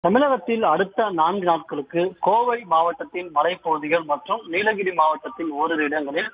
தமிழகத்தில் அடுத்த 4 நாட்களுக்கு கோவை மாவட்டத்தின் மலைப்பகுதிகள் மற்றும் நீலகிரி மாவட்டத்தின் ஓரிரு இடங்களில்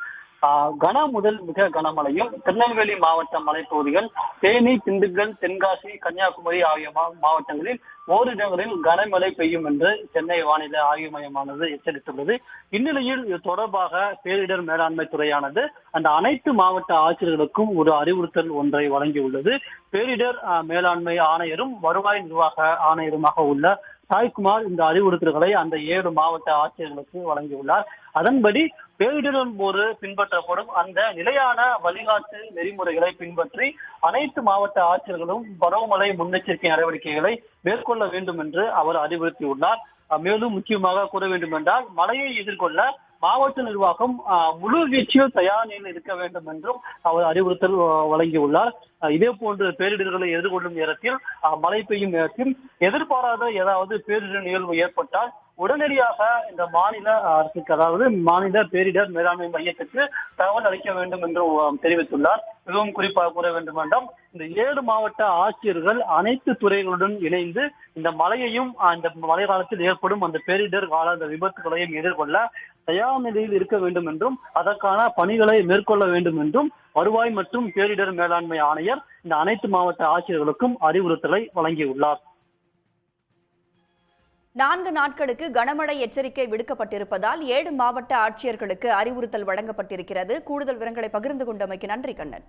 கன முதல் மிக கனமழையும், திருநெல்வேலி மாவட்ட மலைப்பகுதிகள், தேனி, திண்டுக்கல், தென்காசி, கன்னியாகுமரி ஆகிய மாவட்டங்களில் ஓரிடங்களில் கனமழை பெய்யும் என்று சென்னை வானிலை ஆய்வு மையமானது எச்சரித்துள்ளது. இந்நிலையில் இது தொடர்பாக பேரிடர் மேலாண்மை துறையானது அந்த அனைத்து மாவட்ட ஆட்சியர்களுக்கும் ஒரு அறிவுறுத்தல் ஒன்றை வழங்கியுள்ளது. பேரிடர் மேலாண்மை ஆணையரும் வருவாய் நிர்வாக ஆணையருமாக உள்ள சாய்குமார் இந்த அறிவுறுத்தல்களை அந்த 7 மாவட்ட ஆட்சியர்களுக்கு வழங்கியுள்ளார். அதன்படி பேரிடரின் போது பின்பற்றப்படும் அந்த நிலையான வழிகாட்டு நெறிமுறைகளை பின்பற்றி அனைத்து மாவட்ட ஆட்சியர்களும் பருவமழை முன்னெச்சரிக்கை நடவடிக்கைகளை மேற்கொள்ள வேண்டும் என்று அவர் அறிவுறுத்தியுள்ளார். மேலும் முக்கியமாக கூற வேண்டும் என்றால், மழையை எதிர்கொள்ள மாவட்ட நிர்வாகம் முழு வீச்சில் தயார் நிலையில் இருக்க வேண்டும் என்றும் அவர் அறிவுறுத்தல் வழங்கியுள்ளார். இதே போன்று பேரிடர்களை எதிர்கொள்ளும் நேரத்தில், மழை பெய்யும் நேரத்தில் எதிர்பாராத ஏதாவது பேரிடர் நிகழ்வு ஏற்பட்டால் உடனடியாக இந்த மாநில அரசுக்கு, அதாவது மாநில பேரிடர் மேலாண்மை மையத்துக்கு தகவல் அளிக்க வேண்டும் என்று தெரிவித்துள்ளார். மிகவும் குறிப்பாக கூற வேண்டும் என்றால், இந்த 7 மாவட்ட ஆட்சியர்கள் அனைத்து துறைகளுடன் இணைந்து இந்த மழையையும் இந்த மழை காலத்தில் ஏற்படும் அந்த பேரிடர் கால அந்த விபத்துகளையும் எதிர்கொள்ள தயார் நிலையில் இருக்க வேண்டும் என்றும் அதற்கான பணிகளை மேற்கொள்ள வேண்டும் என்றும் வருவாய் மற்றும் பேரிடர் மேலாண்மை ஆணையர் இந்த அனைத்து மாவட்ட ஆட்சியர்களுக்கும் அறிவுறுத்தலை வழங்கியுள்ளார். 4 நாட்களுக்கு கனமழை எச்சரிக்கை விடுக்கப்பட்டிருப்பதால் 7 மாவட்ட ஆட்சியர்களுக்கு அறிவுறுத்தல் வழங்கப்பட்டிருக்கிறது. கூடுதல் விவரங்களை பகிர்ந்து கொண்டமைக்கு நன்றி கண்ணன்.